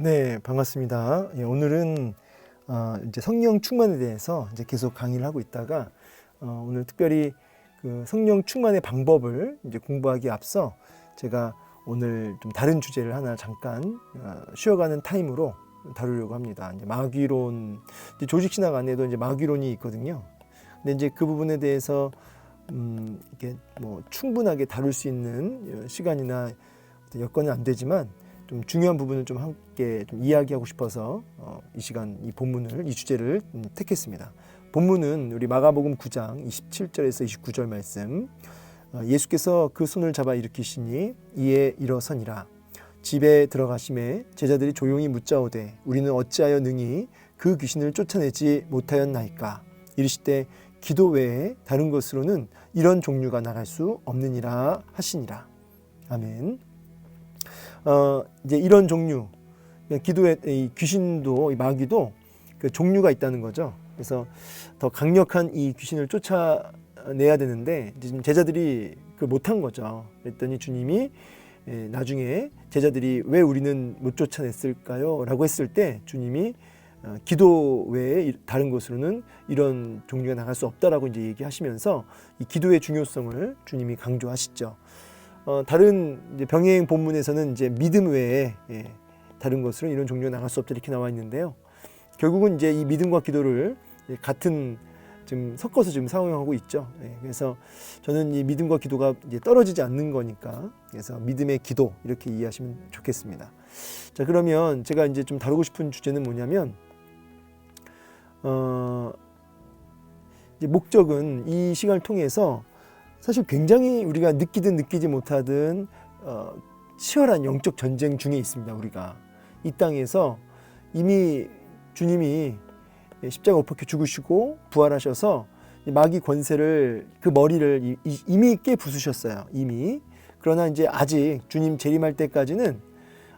네, 반갑습니다. 예, 오늘은 이제 성령 충만에 대해서 이제 계속 강의를 하고 있다가 오늘 특별히 그 성령 충만의 방법을 이제 공부하기에 앞서 제가 오늘 좀 다른 주제를 하나 잠깐 쉬어가는 타임으로 다루려고 합니다. 이제 마귀론, 이제 조직신학 안에도 이제 마귀론이 있거든요. 근데 이제 그 부분에 대해서 이게 뭐 충분하게 다룰 수 있는 시간이나 여건은 안 되지만 좀 중요한 부분을 좀 함께 좀 이야기하고 싶어서 이 시간 이 본문을 이 주제를 택했습니다. 본문은 우리 마가복음 9장 27절에서 29절 말씀. 예수께서 그 손을 잡아 일으키시니 이에 일어서니라. 집에 들어가심에 제자들이 조용히 묻자오되 우리는 어찌하여 능히 그 귀신을 쫓아내지 못하였나이까. 이르시되 기도 외에 다른 것으로는 이런 종류가 나갈 수 없느니라 하시니라. 아멘. 이제 이런 종류, 기도의 이 귀신도, 이 마귀도 그 종류가 있다는 거죠. 그래서 더 강력한 이 귀신을 쫓아내야 되는데 이제 지금 제자들이 그 못한 거죠. 그랬더니 주님이 나중에 제자들이 왜 우리는 못 쫓아냈을까요? 라고 했을 때 주님이 기도 외에 다른 것으로는 이런 종류가 나갈 수 없다라고 이제 얘기하시면서 이 기도의 중요성을 주님이 강조하시죠. 다른 이제 병행 본문에서는 이제 믿음 외에 다른 것으로 이런 종류가 나갈 수 없다 이렇게 나와 있는데요. 결국은 이제 이 믿음과 기도를 같은 지금 섞어서 지금 사용하고 있죠. 그래서 저는 이 믿음과 기도가 이제 떨어지지 않는 거니까 그래서 믿음의 기도 이렇게 이해하시면 좋겠습니다. 자, 그러면 제가 이제 좀 다루고 싶은 주제는 뭐냐면 이제 목적은 이 시간을 통해서 사실 굉장히 우리가 느끼든 느끼지 못하든 치열한 영적 전쟁 중에 있습니다. 우리가 이 땅에서 이미 주님이 십자가 못 박혀 죽으시고 부활하셔서 마귀 권세를 그 머리를 이미 깨부수셨어요. 이미. 그러나 이제 아직 주님 재림할 때까지는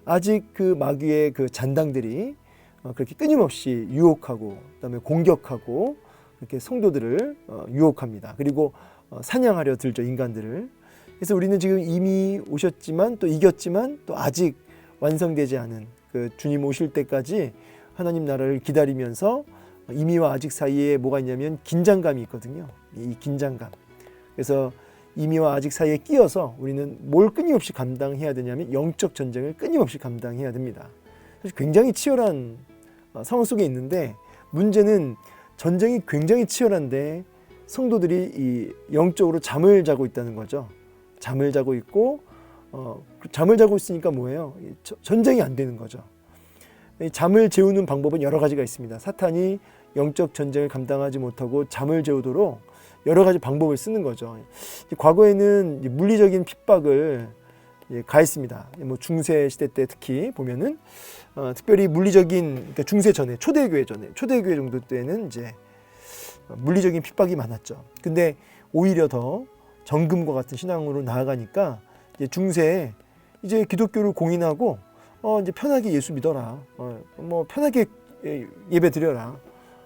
아직 그 마귀의 그 잔당들이 그렇게 끊임없이 유혹하고 그다음에 공격하고 그렇게 성도들을 유혹합니다. 그리고 사냥하려 들죠, 인간들을. 그래서 우리는 지금 이미 오셨지만 또 이겼지만 또 아직 완성되지 않은 그 주님 오실 때까지 하나님 나라를 기다리면서 이미와 아직 사이에 뭐가 있냐면 긴장감이 있거든요. 이 긴장감. 그래서 이미와 아직 사이에 끼어서 우리는 뭘 끊임없이 감당해야 되냐면 영적 전쟁을 끊임없이 감당해야 됩니다. 사실 굉장히 치열한 상황 속에 있는데 문제는 전쟁이 굉장히 치열한데 성도들이 이 영적으로 잠을 자고 있다는 거죠. 잠을 자고 있고 잠을 자고 있으니까 뭐예요? 전쟁이 안 되는 거죠. 잠을 재우는 방법은 여러 가지가 있습니다. 사탄이 영적 전쟁을 감당하지 못하고 잠을 재우도록 여러 가지 방법을 쓰는 거죠. 과거에는 물리적인 핍박을 가했습니다. 뭐 중세 시대 때 특히 보면은 특별히 물리적인, 그러니까 중세 전에 초대교회 정도 때는 이제 물리적인 핍박이 많았죠. 근데 오히려 더 정금과 같은 신앙으로 나아가니까 이제 중세에 이제 기독교를 공인하고 이제 편하게 예수 믿어라, 뭐 편하게 예배 드려라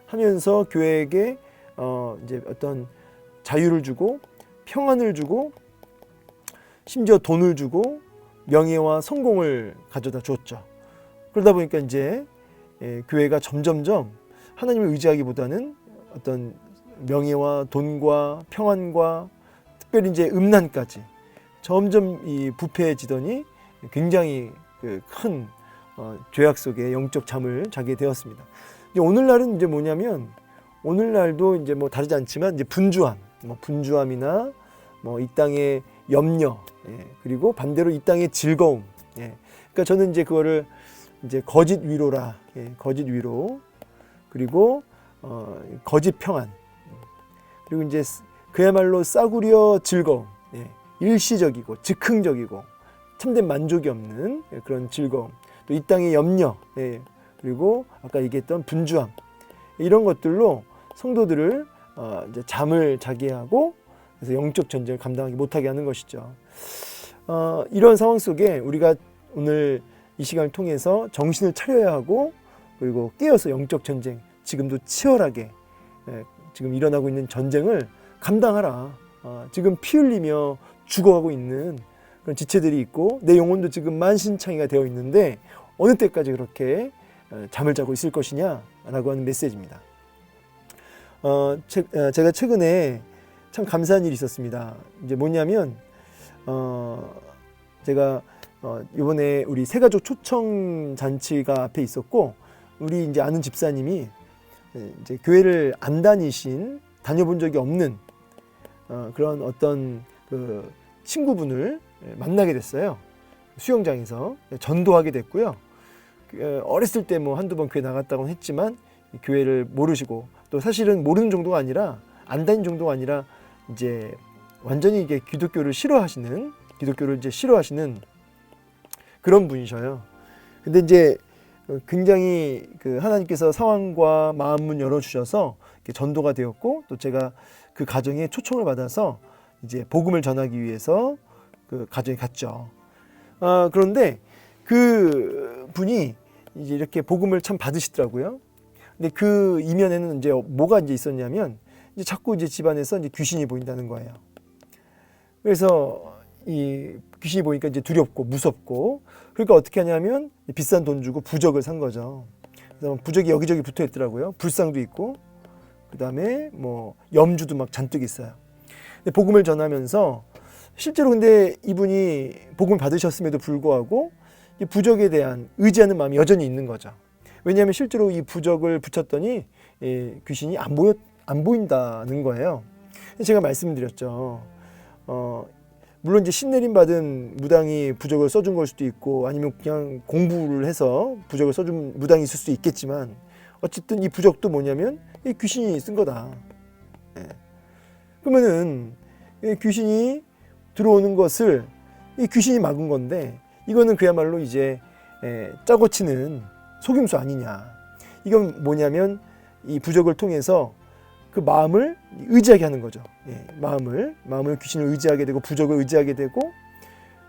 하면서 교회에게 이제 어떤 자유를 주고 평안을 주고 심지어 돈을 주고 명예와 성공을 가져다 줬죠. 그러다 보니까 이제 교회가 점점점 하나님을 의지하기보다는 어떤 명예와 돈과 평안과 특별히 이제 음란까지 점점 이 부패해지더니 굉장히 큰 죄악 속에 영적 잠을 자게 되었습니다. 이제 오늘날은 이제 뭐냐면 오늘날도 이제 뭐 다르지 않지만 이제 분주함이나 뭐 이 땅의 염려, 그리고 반대로 이 땅의 즐거움. 그러니까 저는 이제 그거를 이제 거짓 위로라, 거짓 위로, 그리고 거짓 평안, 그리고 이제 그야말로 싸구려 즐거움, 일시적이고 즉흥적이고 참된 만족이 없는 그런 즐거움, 또 이 땅의 염려, 그리고 아까 얘기했던 분주함, 이런 것들로 성도들을 이제 잠을 자게 하고 그래서 영적 전쟁을 감당하지 못하게 하는 것이죠. 이런 상황 속에 우리가 오늘 이 시간을 통해서 정신을 차려야 하고 그리고 깨어서 영적 전쟁, 지금도 치열하게 지금 일어나고 있는 전쟁을 감당하라. 지금 피 흘리며 죽어가고 있는 그런 지체들이 있고 내 영혼도 지금 만신창이가 되어 있는데 어느 때까지 그렇게 잠을 자고 있을 것이냐라고 하는 메시지입니다. 제가 최근에 참 감사한 일이 있었습니다. 이제 뭐냐면 제가 이번에 우리 새가족 초청 잔치가 앞에 있었고, 우리 이제 아는 집사님이 이제 교회를 안 다녀본 적이 없는 그런 어떤 그 친구분을 만나게 됐어요. 수영장에서 전도하게 됐고요. 어렸을 때 뭐 한두 번 교회 나갔다고는 했지만 교회를 모르시고, 또 사실은 모르는 정도가 아니라 안 다닌 정도가 아니라 이제 완전히 이게 기독교를 싫어하시는 그런 분이셔요. 근데 이제 굉장히 그 하나님께서 상황과 마음문 열어주셔서 전도가 되었고, 또 제가 그 가정에 초청을 받아서 이제 복음을 전하기 위해서 그 가정에 갔죠. 그런데 그 분이 이제 이렇게 복음을 참 받으시더라고요. 근데 그 이면에는 이제 뭐가 이제 있었냐면, 이제 자꾸 이제 집안에서 이제 귀신이 보인다는 거예요. 그래서 이 귀신이 보니까 이제 두렵고 무섭고, 그러니까 어떻게 하냐면 비싼 돈 주고 부적을 산 거죠. 그래서 부적이 여기저기 붙어 있더라고요. 불상도 있고, 그 다음에 뭐 염주도 막 잔뜩 있어요. 근데 복음을 전하면서 실제로 근데 이분이 복음을 받으셨음에도 불구하고 이 부적에 대한 의지하는 마음이 여전히 있는 거죠. 왜냐하면 실제로 이 부적을 붙였더니 귀신이 안 보인다는 거예요. 제가 말씀드렸죠. 물론 이제 신내림 받은 무당이 부적을 써준 걸 수도 있고, 아니면 그냥 공부를 해서 부적을 써준 무당이 있을 수도 있겠지만, 어쨌든 이 부적도 뭐냐면 이 귀신이 쓴 거다. 그러면은 귀신이 들어오는 것을 이 귀신이 막은 건데, 이거는 그야말로 이제 짜고 치는 속임수 아니냐. 이건 뭐냐면 이 부적을 통해서 그 마음을 의지하게 하는 거죠. 마음을 귀신을 의지하게 되고 부적을 의지하게 되고,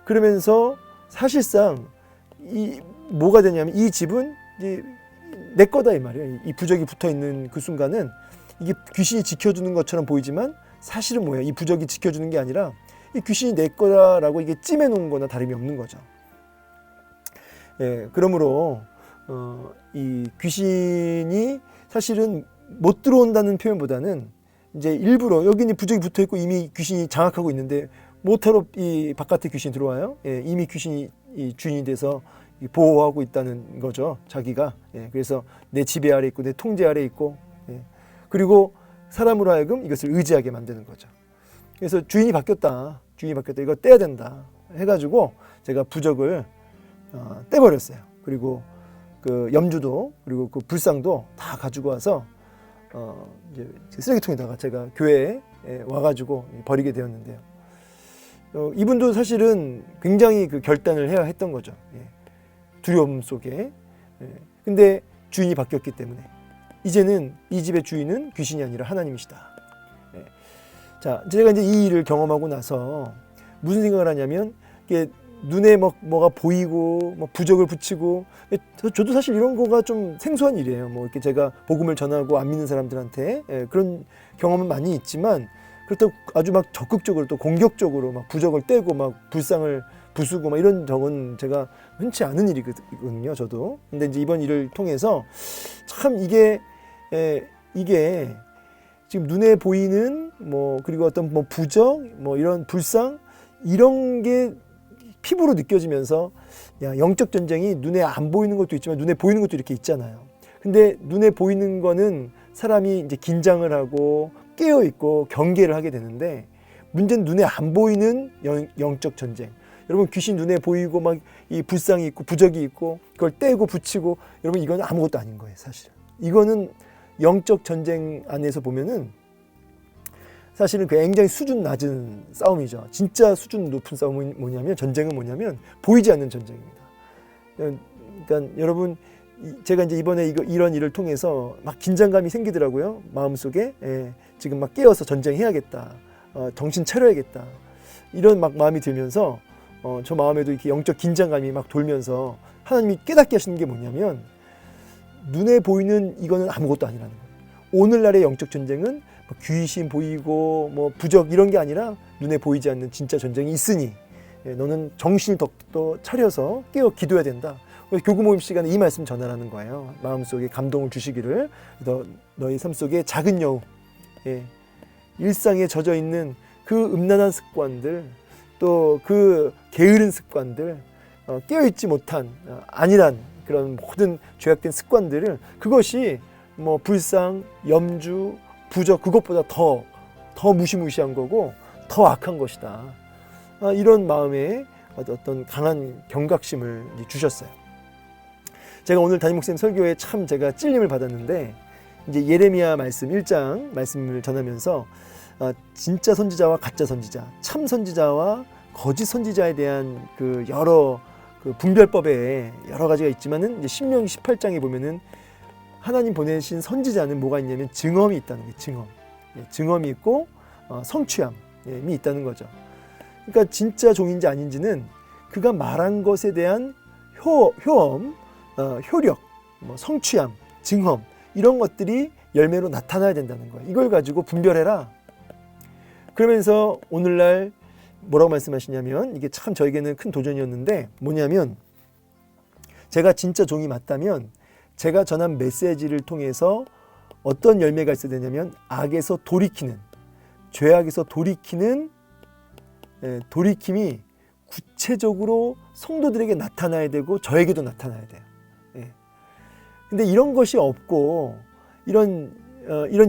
그러면서 사실상 이 뭐가 되냐면 이 집은 이제 내 거다 이 말이에요. 이 부적이 붙어 있는 그 순간은 이게 귀신이 지켜주는 것처럼 보이지만 사실은 뭐예요? 이 부적이 지켜주는 게 아니라 이 귀신이 내 거다라고 이게 찜해 놓은 거나 다름이 없는 거죠. 그러므로 이 귀신이 사실은 못 들어온다는 표현보다는 이제 일부러 여기는 부적이 붙어 있고 이미 귀신이 장악하고 있는데 뭐하러 이 바깥에 귀신이 들어와요? 이미 귀신이 이 주인이 돼서 보호하고 있다는 거죠. 자기가. 그래서 내 지배 아래 있고 내 통제 아래 있고, 그리고 사람으로 하여금 이것을 의지하게 만드는 거죠. 그래서 주인이 바뀌었다. 이거 떼야 된다 해가지고 제가 부적을 떼버렸어요. 그리고 그 염주도, 그리고 그 불상도 다 가지고 와서 이제 쓰레기통에다가 제가 교회에 와가지고 버리게 되었는데요. 이분도 사실은 굉장히 그 결단을 해야 했던 거죠. 두려움 속에. 근데 주인이 바뀌었기 때문에 이제는 이 집의 주인은 귀신이 아니라 하나님이시다. 자, 제가 이제 이 일을 경험하고 나서 무슨 생각을 하냐면, 이게 눈에 뭐가 보이고 뭐 부적을 붙이고, 저도 사실 이런 거가 좀 생소한 일이에요. 뭐 이렇게 제가 복음을 전하고 안 믿는 사람들한테 그런 경험은 많이 있지만, 그렇다고 아주 막 적극적으로 또 공격적으로 막 부적을 떼고 막 불상을 부수고 막 이런 적은 제가 흔치 않은 일이거든요, 저도. 근데 이제 이번 일을 통해서 참 이게 지금 눈에 보이는 뭐, 그리고 어떤 뭐 부적, 뭐 이런 불상, 이런 게 피부로 느껴지면서, 야, 영적 전쟁이 눈에 안 보이는 것도 있지만 눈에 보이는 것도 이렇게 있잖아요. 근데 눈에 보이는 거는 사람이 이제 긴장을 하고 깨어 있고 경계를 하게 되는데, 문제는 눈에 안 보이는 영적 전쟁. 여러분, 귀신 눈에 보이고 막 이 불상이 있고 부적이 있고 그걸 떼고 붙이고, 여러분 이건 아무것도 아닌 거예요, 사실. 이거는 영적 전쟁 안에서 보면은 사실은 굉장히 수준 낮은 싸움이죠. 진짜 수준 높은 싸움은 뭐냐면, 전쟁은 뭐냐면 보이지 않는 전쟁입니다. 그러니까 여러분, 제가 이제 이번에 이런 일을 통해서 막 긴장감이 생기더라고요, 마음속에. 지금 막 깨어서 전쟁해야겠다, 정신 차려야겠다, 이런 막 마음이 들면서 저 마음에도 이렇게 영적 긴장감이 막 돌면서 하나님이 깨닫게 하시는 게 뭐냐면, 눈에 보이는 이거는 아무것도 아니라는 거예요. 오늘날의 영적 전쟁은 뭐 귀신 보이고 뭐 부적 이런 게 아니라 눈에 보이지 않는 진짜 전쟁이 있으니 너는 정신을 더 차려서 깨어 기도해야 된다. 교구 모임 시간에 이 말씀 전하라는 거예요. 마음속에 감동을 주시기를. 너희 삶 속에 작은 여우, 예, 일상에 젖어 있는 그 음란한 습관들, 또 그 게으른 습관들, 깨어있지 못한 안일한 그런 모든 죄악된 습관들을, 그것이 뭐 불상, 염주, 부적, 그것보다 더 무시무시한 거고 더 악한 것이다. 이런 마음에 어떤 강한 경각심을 주셨어요. 제가 오늘 담임 목사님 설교에 참 제가 찔림을 받았는데, 이제 예레미야 말씀 1장 말씀을 전하면서 진짜 선지자와 가짜 선지자, 참 선지자와 거짓 선지자에 대한 그 여러 그 분별법에 여러 가지가 있지만은, 이제 신명기 18장에 보면은 하나님 보내신 선지자는 뭐가 있냐면 증언이 있다는 거예요. 증언. 증언이 있고 성취함이 있다는 거죠. 그러니까 진짜 종인지 아닌지는 그가 말한 것에 대한 효엄, 효력, 성취함, 증언, 이런 것들이 열매로 나타나야 된다는 거예요. 이걸 가지고 분별해라. 그러면서 오늘날 뭐라고 말씀하시냐면, 이게 참 저에게는 큰 도전이었는데, 뭐냐면 제가 진짜 종이 맞다면 제가 전한 메시지를 통해서 어떤 열매가 있어야 되냐면, 악에서 돌이키는, 죄악에서 돌이키는 돌이킴이 구체적으로 성도들에게 나타나야 되고 저에게도 나타나야 돼요. 근데 이런 것이 없고, 이런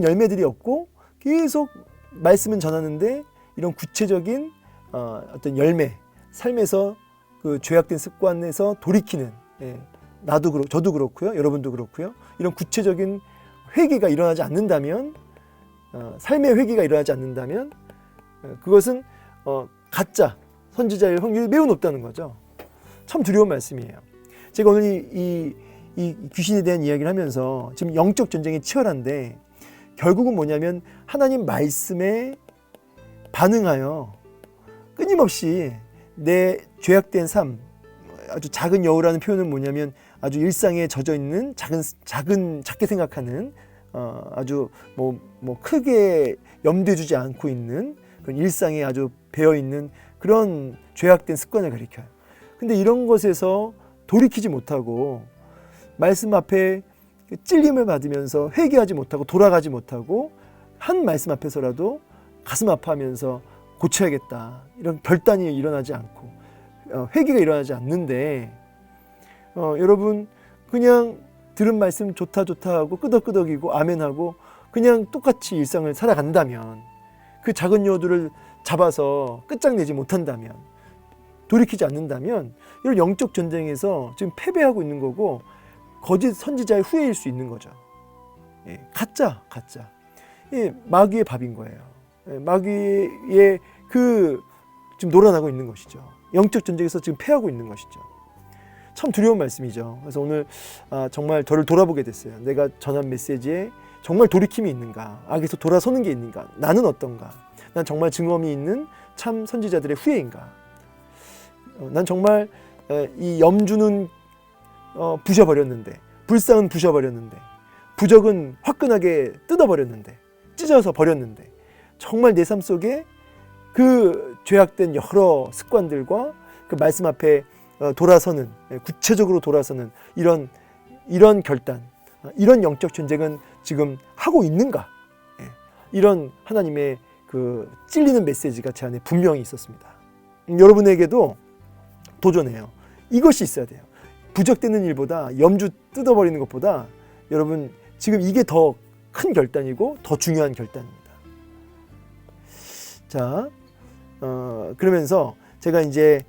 열매들이 없고, 계속 말씀은 전하는데 이런 구체적인 어떤 열매, 삶에서 그 죄악된 습관에서 돌이키는, 나도 그렇고 저도 그렇고요, 여러분도 그렇고요, 이런 구체적인 회개가 일어나지 않는다면, 삶의 회개가 일어나지 않는다면, 그것은 가짜 선지자일 확률이 매우 높다는 거죠. 참 두려운 말씀이에요. 제가 오늘 이 귀신에 대한 이야기를 하면서 지금 영적 전쟁이 치열한데, 결국은 뭐냐면 하나님 말씀에 반응하여 끊임없이 내 죄악된 삶, 아주 작은 여우라는 표현은 뭐냐면 아주 일상에 젖어 있는 작게 생각하는, 아주 뭐 크게 염두에 두지 않고 있는 그런 일상에 아주 배어 있는 그런 죄악된 습관을 가리켜요. 근데 이런 것에서 돌이키지 못하고 말씀 앞에 찔림을 받으면서 회개하지 못하고 돌아가지 못하고 한 말씀 앞에서라도 가슴 아파하면서 고쳐야겠다, 이런 결단이 일어나지 않고 회개가 일어나지 않는데, 여러분 그냥 들은 말씀 좋다 하고 끄덕끄덕이고 아멘하고 그냥 똑같이 일상을 살아간다면, 그 작은 여우들을 잡아서 끝장내지 못한다면, 돌이키지 않는다면, 이런 영적 전쟁에서 지금 패배하고 있는 거고 거짓 선지자의 후예일 수 있는 거죠. 가짜. 마귀의 밥인 거예요. 마귀의 지금 놀아나고 있는 것이죠. 영적 전쟁에서 지금 패하고 있는 것이죠. 참 두려운 말씀이죠. 그래서 오늘 정말 저를 돌아보게 됐어요. 내가 전한 메시지에 정말 돌이킴이 있는가? 악에서 돌아서는 게 있는가? 나는 어떤가? 난 정말 증언이 있는 참 선지자들의 후예인가? 난 정말 이 염주는 부셔버렸는데, 불상은 부셔버렸는데, 부적은 화끈하게 뜯어버렸는데, 찢어서 버렸는데, 정말 내 삶 속에 그 죄악된 여러 습관들과 그 말씀 앞에 돌아서는, 구체적으로 돌아서는 이런 결단, 이런 영적 전쟁은 지금 하고 있는가? 이런 하나님의 그 찔리는 메시지가 제 안에 분명히 있었습니다. 여러분에게도 도전해요. 이것이 있어야 돼요. 부적되는 일보다, 염주 뜯어버리는 것보다 여러분 지금 이게 더 큰 결단이고 더 중요한 결단입니다. 자, 그러면서 제가 이제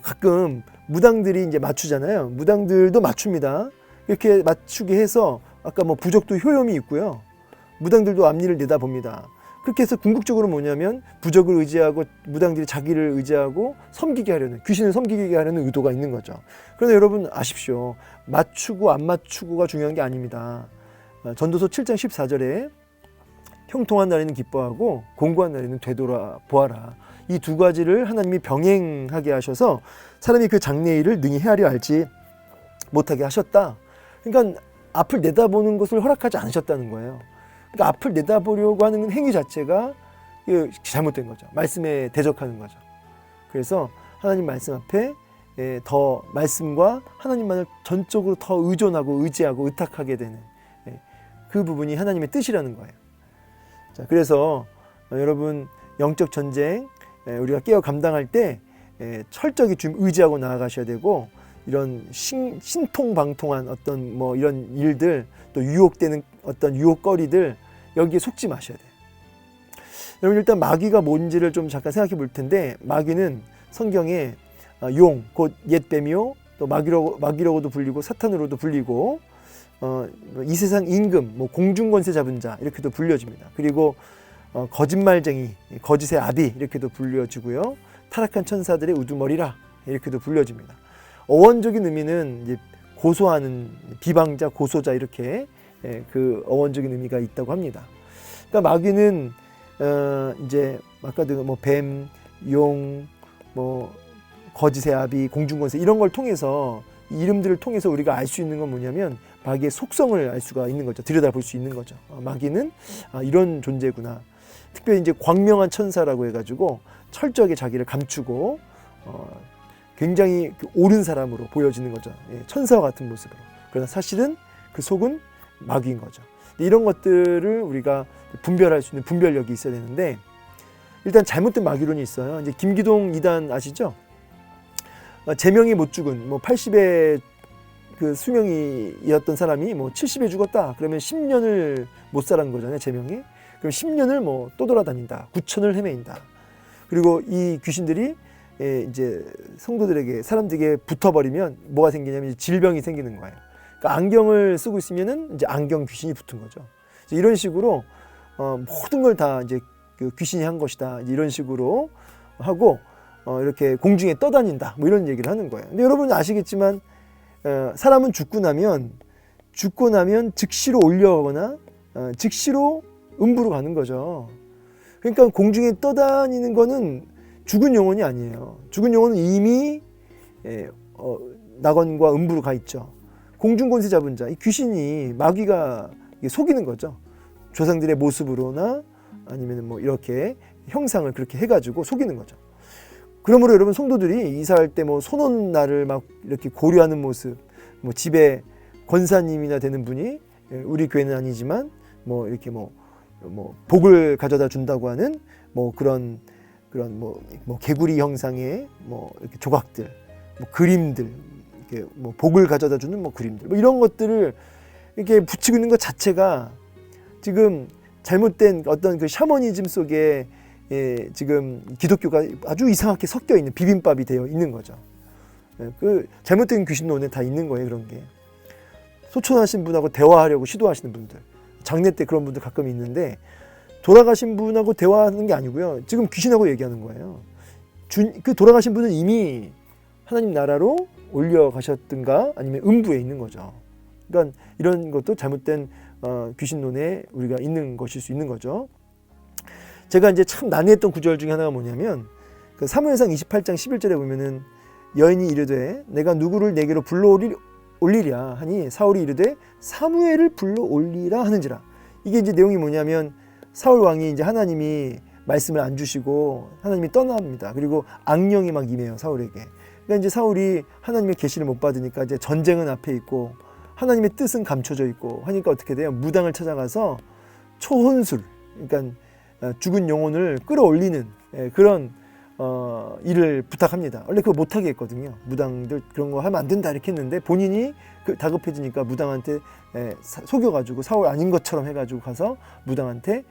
가끔 무당들이 이제 맞추잖아요. 무당들도 맞춥니다. 이렇게 맞추게 해서 아까 부적도 효염이 있고요. 무당들도 앞니를 내다봅니다. 그렇게 해서 궁극적으로 뭐냐면 부적을 의지하고 무당들이 자기를 의지하고 섬기게 하려는, 귀신을 섬기게 하려는 의도가 있는 거죠. 그런데 여러분 아십시오. 맞추고 안 맞추고가 중요한 게 아닙니다. 전도서 7장 14절에 형통한 날에는 기뻐하고 공고한 날에는 되돌아보아라. 이 두 가지를 하나님이 병행하게 하셔서 사람이 그 장래일을 능히 헤아려 알지 못하게 하셨다. 그러니까 앞을 내다보는 것을 허락하지 않으셨다는 거예요. 그러니까 앞을 내다보려고 하는 행위 자체가 잘못된 거죠. 말씀에 대적하는 거죠. 그래서 하나님 말씀 앞에 더 말씀과 하나님만을 전적으로 더 의존하고 의지하고 의탁하게 되는 그 부분이 하나님의 뜻이라는 거예요. 자, 그래서 여러분 영적 전쟁 우리가 깨어 감당할 때 철저히 좀 의지하고 나아가셔야 되고 이런 신통방통한 어떤 뭐 이런 일들 또 유혹되는 어떤 유혹거리들 여기에 속지 마셔야 돼요. 여러분 일단 마귀가 뭔지를 좀 잠깐 생각해 볼 텐데 마귀는 성경에 용, 곧 옛뱀이요 또 마귀라고도 불리고 사탄으로도 불리고 이 세상 임금, 뭐 공중권세 잡은 자 이렇게도 불려집니다. 그리고 거짓말쟁이, 거짓의 아비 이렇게도 불려지고요. 타락한 천사들의 우두머리라 이렇게도 불려집니다. 어원적인 의미는 이제 고소하는 비방자, 고소자 이렇게 그 어원적인 의미가 있다고 합니다. 그러니까 마귀는 이제 아까도 뭐 뱀, 용, 뭐 거짓의 아비, 공중권세 이런 걸 통해서 이 이름들을 통해서 우리가 알 수 있는 건 뭐냐면 마귀의 속성을 알 수가 있는 거죠. 들여다볼 수 있는 거죠. 마귀는 이런 존재구나. 특별히 이제 광명한 천사라고 해가지고 철저하게 자기를 감추고 굉장히 옳은 사람으로 보여지는 거죠. 천사와 같은 모습으로. 그러나 사실은 그 속은 마귀인 거죠. 이런 것들을 우리가 분별할 수 있는 분별력이 있어야 되는데 일단 잘못된 마귀론이 있어요. 이제 김기동 2단 아시죠? 제명이 못 죽은 뭐 80의 그 수명이었던 사람이 뭐 70에 죽었다. 그러면 10년을 못 살은 거잖아요. 제명이. 그럼 10년을 뭐 또 돌아다닌다. 9천을 헤매인다. 그리고 이 귀신들이 이제 성도들에게 사람들에게 붙어버리면 뭐가 생기냐면 질병이 생기는 거예요. 그러니까 안경을 쓰고 있으면은 이제 안경 귀신이 붙은 거죠. 이런 식으로 모든 걸 다 이제 그 귀신이 한 것이다. 이런 식으로 하고 이렇게 공중에 떠다닌다. 뭐 이런 얘기를 하는 거예요. 근데 여러분 아시겠지만 사람은 죽고 나면 즉시로 올려가거나 즉시로 음부로 가는 거죠. 그러니까 공중에 떠다니는 거는 죽은 영혼이 아니에요. 죽은 영혼은 이미 낙원과 음부로 가 있죠. 공중권세 잡은 자, 이 귀신이 마귀가 속이는 거죠. 조상들의 모습으로나 아니면 뭐 이렇게 형상을 그렇게 해가지고 속이는 거죠. 그러므로 여러분 성도들이 이사할 때 뭐 손온 날을 막 이렇게 고려하는 모습, 뭐 집에 권사님이나 되는 분이 우리 교회는 아니지만 뭐 이렇게 뭐 복을 가져다 준다고 하는 뭐 그런 뭐 개구리 형상의 뭐 이렇게 조각들, 뭐 그림들, 이렇게 뭐 복을 가져다 주는 뭐 그림들, 뭐 이런 것들을 이렇게 붙이고 있는 것 자체가 지금 잘못된 어떤 그 샤머니즘 속에 지금 기독교가 아주 이상하게 섞여 있는 비빔밥이 되어 있는 거죠. 그 잘못된 귀신론에 다 있는 거예요. 그런 게 소천하신 분하고 대화하려고 시도하시는 분들, 장례 때 그런 분들 가끔 있는데 돌아가신 분하고 대화하는 게 아니고요. 지금 귀신하고 얘기하는 거예요. 그 돌아가신 분은 이미 하나님 나라로 올려가셨든가 아니면 음부에 있는 거죠. 그러니까 이런 것도 잘못된 귀신론에 우리가 있는 것일 수 있는 거죠. 제가 이제 참 난해했던 구절 중에 하나가 뭐냐면 그 사무엘상 28장 11절에 보면은 여인이 이르되 내가 누구를 내게로 불러올리랴 하니 사울이 이르되 사무엘을 불러올리라 하는지라. 이게 이제 내용이 뭐냐면 사울 왕이 이제 하나님이 말씀을 안 주시고 하나님이 떠납니다. 그리고 악령이 막 임해요 사울에게. 그러니까 이제 사울이 하나님의 계시를 못 받으니까 이제 전쟁은 앞에 있고 하나님의 뜻은 감춰져 있고 하니까 어떻게 돼요? 무당을 찾아가서 초혼술, 그러니까 죽은 영혼을 끌어올리는 그런 일을 부탁합니다. 원래 그거 못하게 했거든요. 무당들 그런 거 하면 안 된다 이렇게 했는데 본인이 다급해지니까 무당한테 속여가지고 사울 아닌 것처럼 해가지고 가서 무당한테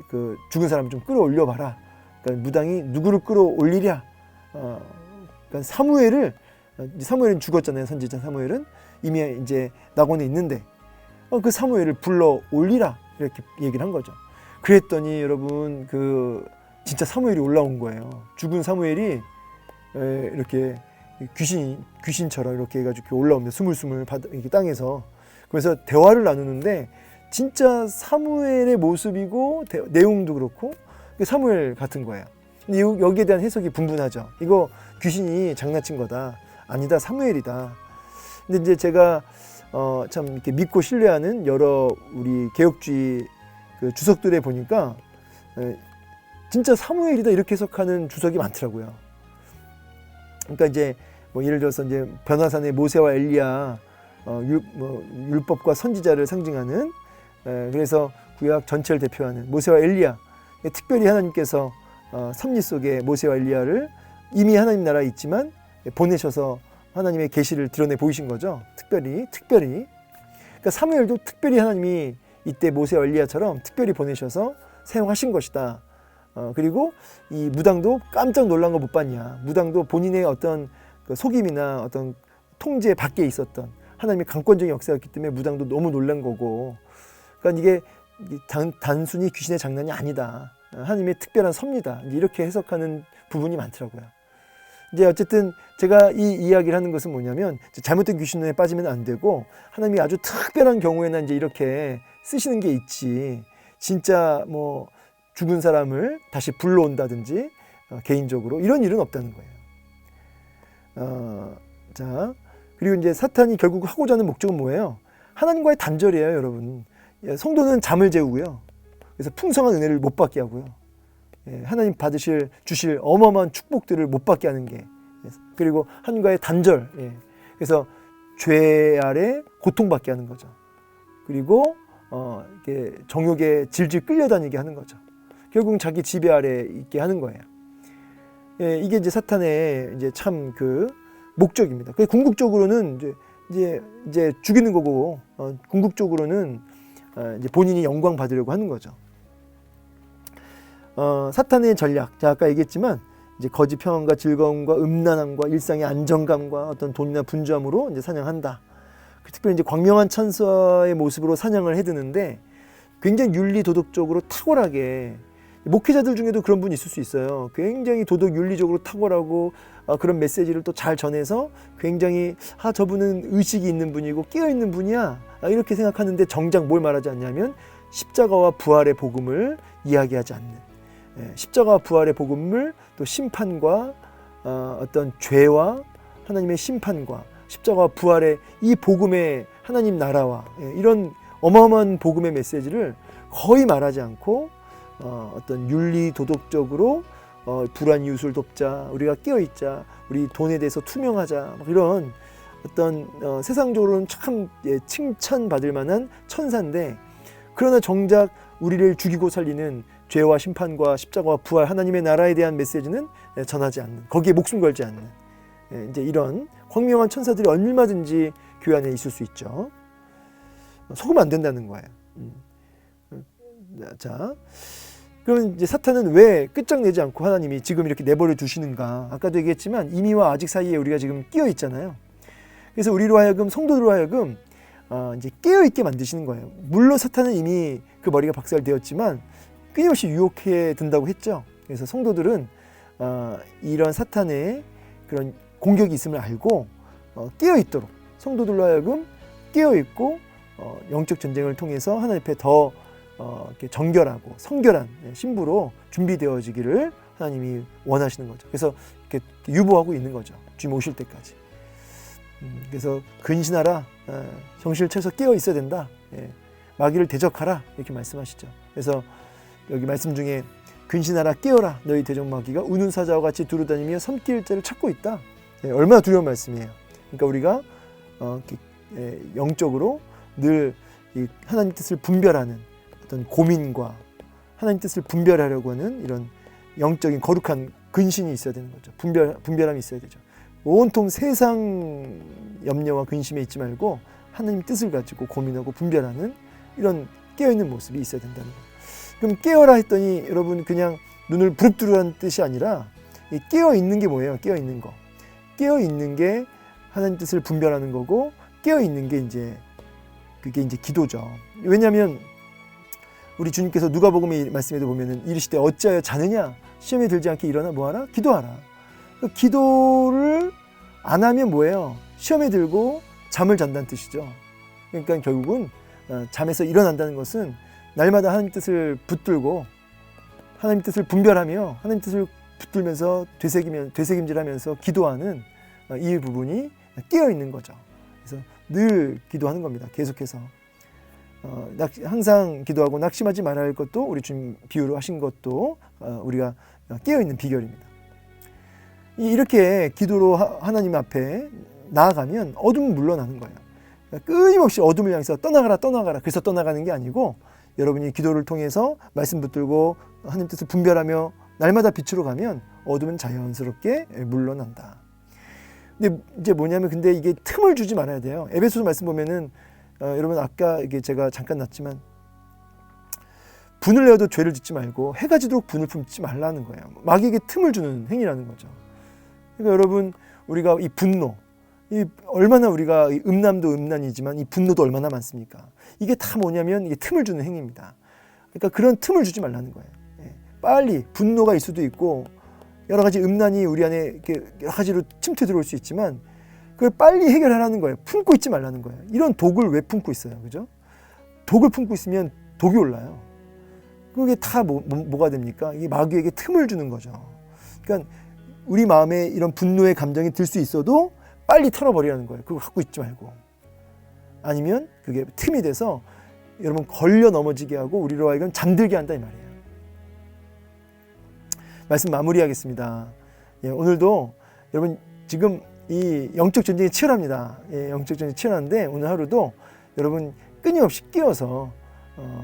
그 죽은 사람을 좀 끌어올려 봐라. 그러니까 무당이 누구를 끌어올리랴. 그러니까 사무엘은 죽었잖아요. 선지자 사무엘은 이미 이제 낙원에 있는데 그 사무엘을 불러 올리라 이렇게 얘기를 한 거죠. 그랬더니 여러분 그 진짜 사무엘이 올라온 거예요. 죽은 사무엘이 이렇게 귀신처럼 이렇게 해가지고 올라옵니다. 스물스물 이렇게 땅에서. 그래서 대화를 나누는데 진짜 사무엘의 모습이고 내용도 그렇고 사무엘 같은 거예요. 근데 여기에 대한 해석이 분분하죠. 이거 귀신이 장난친 거다. 아니다, 사무엘이다. 근데 이제 제가 참 이렇게 믿고 신뢰하는 여러 우리 개혁주의 그 주석들에 보니까 진짜 사무엘이다 이렇게 해석하는 주석이 많더라고요. 그러니까 이제 뭐 예를 들어서 이제 변화산의 모세와 엘리야, 율법과 선지자를 상징하는, 그래서 구약 전체를 대표하는 모세와 엘리야, 특별히 하나님께서 섭리 속에 모세와 엘리야를 이미 하나님 나라에 있지만 보내셔서 하나님의 계시를 드러내 보이신 거죠. 특별히. 그러니까 사무엘도 특별히 하나님이 이때 모세와 엘리야처럼 특별히 보내셔서 사용하신 것이다. 그리고 이 무당도 깜짝 놀란 거 못 봤냐. 무당도 본인의 어떤 그 속임이나 어떤 통제 밖에 있었던 하나님의 강권적인 역사였기 때문에 무당도 너무 놀란 거고. 그러니까 이게 단순히 귀신의 장난이 아니다. 하나님의 특별한 섭리다. 이렇게 해석하는 부분이 많더라고요. 이제 어쨌든 제가 이 이야기를 하는 것은 뭐냐면 잘못된 귀신에 빠지면 안 되고 하나님이 아주 특별한 경우에는 이제 이렇게 쓰시는 게 있지. 진짜 뭐 죽은 사람을 다시 불러온다든지 개인적으로 이런 일은 없다는 거예요. 자, 그리고 이제 사탄이 결국 하고자 하는 목적은 뭐예요? 하나님과의 단절이에요, 여러분. 성도는 잠을 재우고요. 그래서 풍성한 은혜를 못 받게 하고요. 하나님 주실 어마어마한 축복들을 못 받게 하는 게, 그리고 하나님과의 단절, 그래서 죄 아래 고통받게 하는 거죠. 그리고 이렇게 정욕에 질질 끌려다니게 하는 거죠. 결국은 자기 지배 아래 있게 하는 거예요. 이게 이제 사탄의 이제 참 그 목적입니다. 궁극적으로는 이제 죽이는 거고, 궁극적으로는 이제 본인이 영광 받으려고 하는 거죠. 사탄의 전략, 자 아까 얘기했지만 이제 거짓 평안과 즐거움과 음란함과 일상의 안정감과 어떤 돈이나 분주함으로 이제 사냥한다. 특별히 이제 광명한 천사의 모습으로 사냥을 해드는데 굉장히 윤리 도덕적으로 탁월하게, 목회자들 중에도 그런 분이 있을 수 있어요. 굉장히 도덕 윤리적으로 탁월하고 그런 메시지를 또 잘 전해서 굉장히 저분은 의식이 있는 분이고 깨어 있는 분이야 이렇게 생각하는데 정작 뭘 말하지 않냐면 십자가와 부활의 복음을 이야기하지 않는, 십자가와 부활의 복음을 또 심판과 어떤 죄와 하나님의 심판과 십자가와 부활의 이 복음의 하나님 나라와 이런 어마어마한 복음의 메시지를 거의 말하지 않고 어떤 윤리 도덕적으로 불안 이웃을 돕자, 우리가 깨어있자, 우리 돈에 대해서 투명하자, 이런 어떤 세상적으로는 참 칭찬받을 만한 천사인데, 그러나 정작 우리를 죽이고 살리는 죄와 심판과 십자가와 부활 하나님의 나라에 대한 메시지는 전하지 않는, 거기에 목숨 걸지 않는, 이제 이런 광명한 천사들이 얼마든지 교회 안에 있을 수 있죠. 속으면 안 된다는 거예요. 자, 그러면 이제 사탄은 왜 끝장내지 않고 하나님이 지금 이렇게 내버려 두시는가? 아까도 얘기했지만 이미와 아직 사이에 우리가 지금 끼어 있잖아요. 그래서 우리로 하여금, 성도들로 하여금 이제 깨어 있게 만드시는 거예요. 물론 사탄은 이미 그 머리가 박살되었지만 끊임없이 유혹해 든다고 했죠. 그래서 성도들은 이런 사탄의 그런 공격이 있음을 알고 깨어 있도록, 성도들로 하여금 깨어 있고 영적 전쟁을 통해서 하나님 앞에 더 이렇게 정결하고 성결한 신부로 준비되어지기를 하나님이 원하시는 거죠. 그래서 이렇게 유보하고 있는 거죠. 주님 오실 때까지. 그래서 근신하라, 정신을 차려서 깨어 있어야 된다. 마귀를 대적하라 이렇게 말씀하시죠. 그래서 여기 말씀 중에 근신하라, 깨어라, 너희 대적 마귀가 우는 사자와 같이 두루다니며 섬길 자를 찾고 있다. 얼마나 두려운 말씀이에요. 그러니까 우리가 영적으로 늘 하나님 뜻을 분별하는 어떤 고민과 하나님 뜻을 분별하려고 하는 이런 영적인 거룩한 근신이 있어야 되는 거죠. 분별함이 있어야 되죠. 온통 세상 염려와 근심에 있지 말고 하나님 뜻을 가지고 고민하고 분별하는 이런 깨어있는 모습이 있어야 된다는 거예요. 그럼 깨어라 했더니 여러분 그냥 눈을 부릅뜨라는 뜻이 아니라 이 깨어있는 게 뭐예요? 깨어있는 거. 깨어있는 게 하나님 뜻을 분별하는 거고, 깨어있는 게 이제 그게 이제 기도죠. 왜냐하면 우리 주님께서 누가복음의 말씀에도 보면은 이르시되 어찌하여 자느냐, 시험에 들지 않게 일어나 뭐하라? 기도하라. 기도를 안 하면 뭐예요? 시험에 들고 잠을 잔다는 뜻이죠. 그러니까 결국은 잠에서 일어난다는 것은 날마다 하나님 뜻을 붙들고 하나님 뜻을 분별하며 하나님 뜻을 붙들면서 되새김질하면서 기도하는 이 부분이 깨어 있는 거죠. 그래서 늘 기도하는 겁니다. 계속해서. 항상 기도하고 낙심하지 말아야 할 것도 우리 주님 비유로 하신 것도 우리가 깨어있는 비결입니다. 이렇게 기도로 하나님 앞에 나아가면 어둠은 물러나는 거예요. 그러니까 끊임없이 어둠을 향해서 떠나가라 떠나가라 그래서 떠나가는 게 아니고 여러분이 기도를 통해서 말씀 붙들고 하나님 뜻을 분별하며 날마다 빛으로 가면 어둠은 자연스럽게 물러난다. 근데 이제 뭐냐면 근데 이게 틈을 주지 말아야 돼요. 에베소서 말씀 보면은 여러분 아까 이게 제가 잠깐 났지만 분을 내어도 죄를 짓지 말고 해가 지도록 분을 품지 말라는 거예요. 마귀에게 틈을 주는 행위라는 거죠. 그러니까 여러분 우리가 이 분노 이 얼마나 우리가 음란도 음란이지만 이 분노도 얼마나 많습니까? 이게 다 뭐냐면 이게 틈을 주는 행위입니다. 그러니까 그런 틈을 주지 말라는 거예요. 빨리 분노가 있을 수도 있고 여러 가지 음란이 우리 안에 이렇게 여러 가지로 침투 들어올 수 있지만 그걸 빨리 해결하라는 거예요. 품고 있지 말라는 거예요. 이런 독을 왜 품고 있어요? 그죠? 독을 품고 있으면 독이 올라요. 그게 다 뭐가 됩니까? 이게 마귀에게 틈을 주는 거죠. 그러니까 우리 마음에 이런 분노의 감정이 들 수 있어도 빨리 털어버리라는 거예요. 그거 갖고 있지 말고. 아니면 그게 틈이 돼서 여러분 걸려 넘어지게 하고 우리로 하여금 잠들게 한다 이 말이에요. 말씀 마무리하겠습니다. 오늘도 여러분 지금 이 영적 전쟁이 치열합니다. 영적 전쟁이 치열한데 오늘 하루도 여러분 끊임없이 끼어서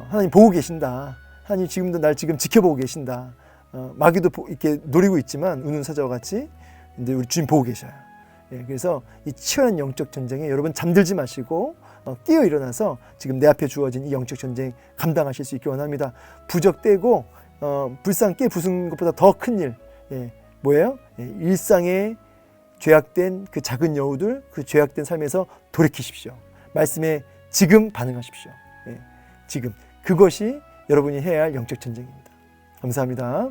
하나님 보고 계신다. 하나님 지금도 날 지금 지켜보고 계신다. 마귀도 이렇게 노리고 있지만 우는 사자와 같이 이제 우리 주님 보고 계셔요. 그래서 이 치열한 영적 전쟁에 여러분 잠들지 마시고 끼어 일어나서 지금 내 앞에 주어진 이 영적 전쟁 감당하실 수 있기 원합니다. 부적되고 불상 깨 부순 것보다 더 큰 일, 뭐예요? 일상의 죄악된 그 작은 여우들, 그 죄악된 삶에서 돌이키십시오. 말씀에 지금 반응하십시오. 지금 그것이 여러분이 해야 할 영적 전쟁입니다. 감사합니다.